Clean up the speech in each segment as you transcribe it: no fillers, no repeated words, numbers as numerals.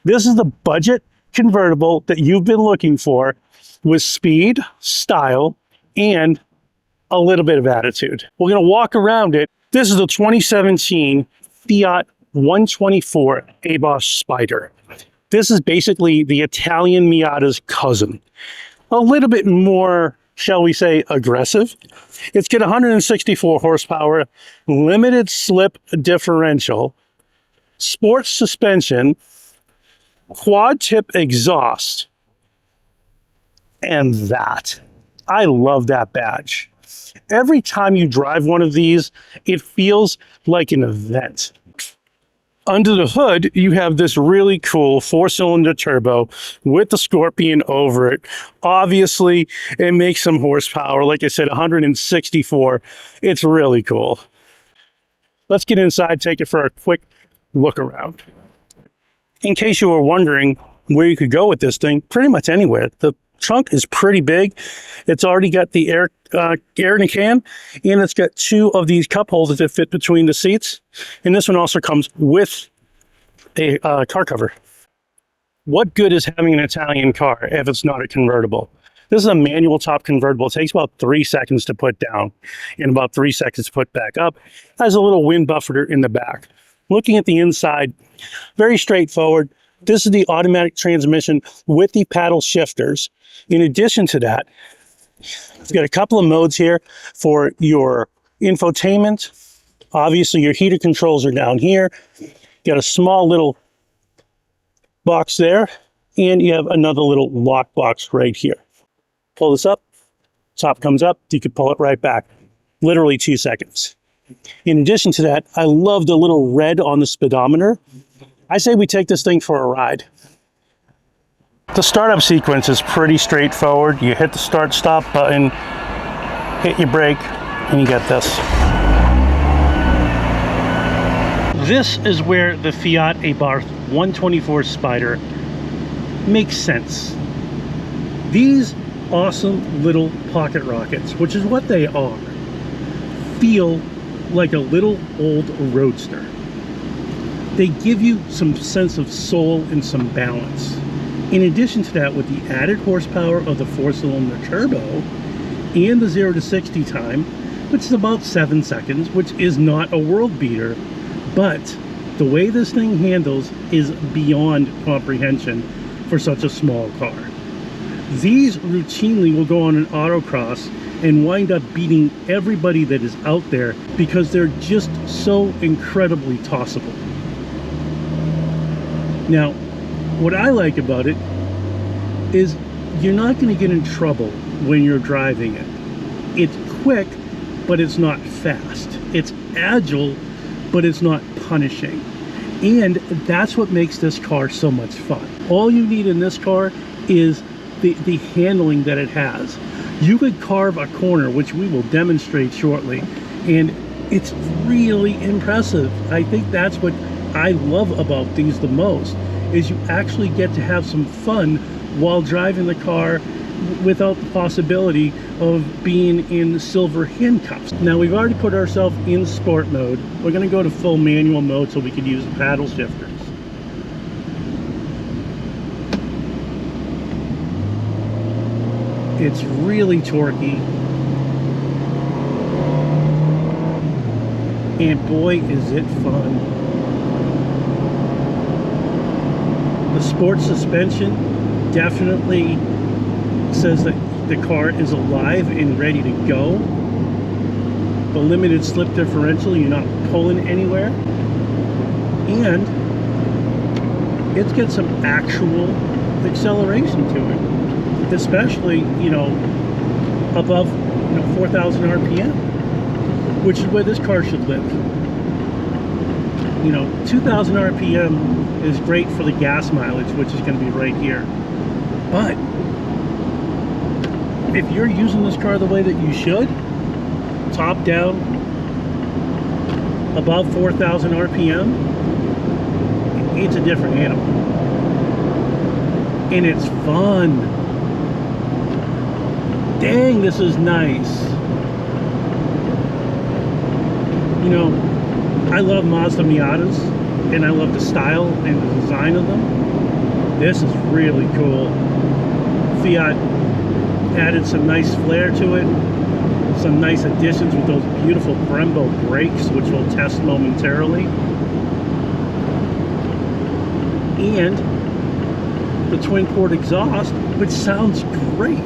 This is the budget convertible that you've been looking for with speed, style, and a little bit of attitude. We're going to walk around it. This is a 2017 Fiat 124 Abarth Spider. This is basically the Italian Miata's cousin. A little bit more, shall we say, aggressive. It's got 164 horsepower, limited slip differential, sports suspension, quad tip exhaust, and that. I love that badge. Every time you drive one of these, it feels like an event. Under the hood, you have this really cool 4-cylinder turbo with the Scorpion over it. Obviously, it makes some horsepower. Like I said, 164. It's really cool. Let's get inside, take it for a quick look around. In case you were wondering where you could go with this thing, pretty much anywhere. The trunk is pretty big. It's already got the air in a can, and it's got 2 of these cup holders that fit between the seats. And this one also comes with a car cover. What good is having an Italian car if it's not a convertible? This is a manual top convertible. It takes about 3 seconds to put down and about 3 seconds to put back up. It has a little wind buffer in the back. Looking at the inside, very straightforward. This is the automatic transmission with the paddle shifters. In addition to that, you've got a couple of modes here for your infotainment. Obviously, your heater controls are down here. You got a small little box there, and you have another little lock box right here. Pull this up, top comes up, you can pull it right back. Literally 2 seconds. In addition to that, I love the little red on the speedometer. I say we take this thing for a ride. The startup sequence is pretty straightforward. You hit the start-stop button, hit your brake, and you get this. This is where the Fiat Abarth 124 Spider makes sense. These awesome little pocket rockets, which is what they are, feel like a little old roadster. They give you some sense of soul and some balance. In addition to that, with the added horsepower of the 4-cylinder turbo and the 0 to 60 time, which is about 7 seconds, which is not a world beater, but the way this thing handles is beyond comprehension for such a small car. These routinely will go on an autocross and wind up beating everybody that is out there because they're just so incredibly tossable. Now, what I like about it is you're not going to get in trouble when you're driving it. It's quick, but it's not fast. It's agile, but it's not punishing. And that's what makes this car so much fun. All you need in this car is the handling that it has. You could carve a corner, which we will demonstrate shortly, and it's really impressive. I think that's what I love about these the most, is you actually get to have some fun while driving the car without the possibility of being in silver handcuffs. Now, we've already put ourselves in sport mode. We're going to go to full manual mode so we can use the paddle shifters. It's really torquey, and boy is it fun. The sports suspension definitely says that the car is alive and ready to go. The limited slip differential, you're not pulling anywhere, and it's got some actual acceleration to it, especially, above 4,000 RPM, which is where this car should live. 2,000 RPM is great for the gas mileage, which is going to be right here. But if you're using this car the way that you should, top down, above 4,000 RPM, it's a different animal. And it's fun. Dang, this is nice. I love Mazda Miatas, and I love the style and the design of them. This is really cool. Fiat added some nice flair to it. Some nice additions with those beautiful Brembo brakes, which we'll test momentarily. And the twin port exhaust, which sounds great.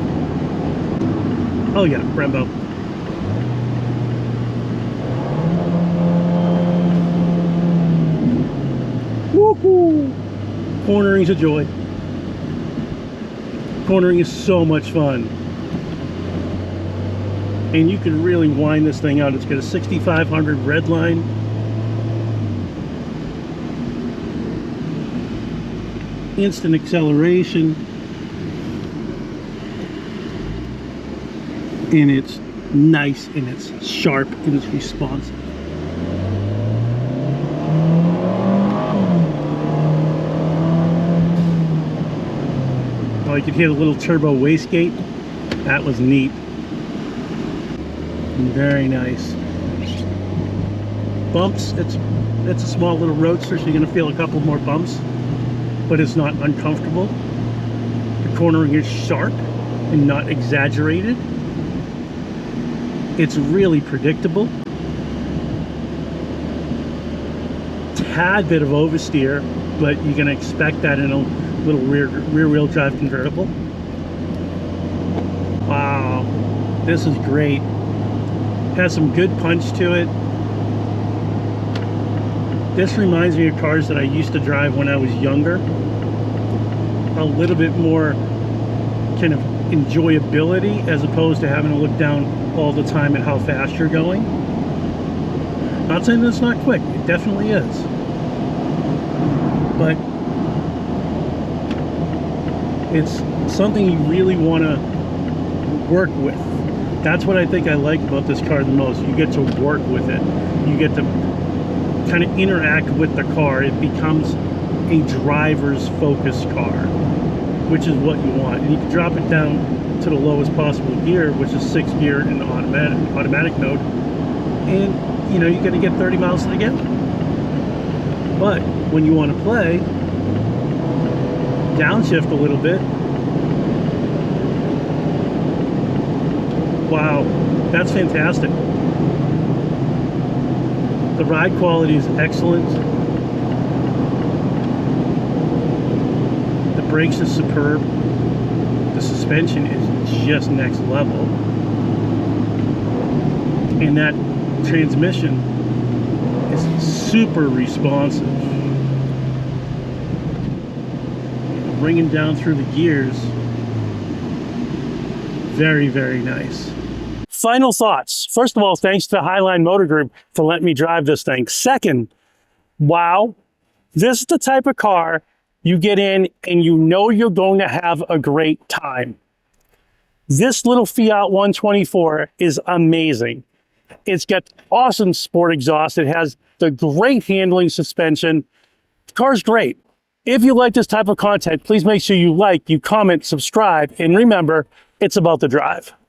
Oh yeah, Brembo. Woohoo! Cornering's a joy. Cornering is so much fun. And you can really wind this thing out. It's got a 6500 red line. Instant acceleration. And it's nice and it's sharp and it's responsive. Oh, you could hear the little turbo wastegate. That was neat. Very nice. Bumps, it's a small little roadster, so you're going to feel a couple more bumps, but it's not uncomfortable. The cornering is sharp and not exaggerated. It's really predictable. Tad bit of oversteer, but you're going to expect that in a little rear-wheel drive convertible. Wow, this is great. Has some good punch to it. This reminds me of cars that I used to drive when I was younger. A little bit more kind of enjoyability as opposed to having to look down all the time at how fast you're going. Not saying that it's not quick, it definitely is. But it's something you really want to work with. That's what I think I like about this car the most. You get to work with it. You get to kind of interact with the car. It becomes a driver's focused car, which is what you want. And you can drop it down to the lowest possible gear, which is 6th gear in the automatic mode. And, you know, you're going to get 30 miles to the gallon. But when you want to play, downshift a little bit. Wow, that's fantastic. The ride quality is excellent. The brakes are superb. The suspension is just next level. And that transmission is super responsive. Bringing down through the gears. Very, very nice. Final thoughts. First of all, thanks to Highline Motor Group for letting me drive this thing. Second, wow, this is the type of car you get in and you know you're going to have a great time. This little Fiat 124 is amazing. It's got awesome sport exhaust. It has the great handling suspension. The car's great. If you like this type of content, please make sure you like, you comment, subscribe, and remember, it's about the drive.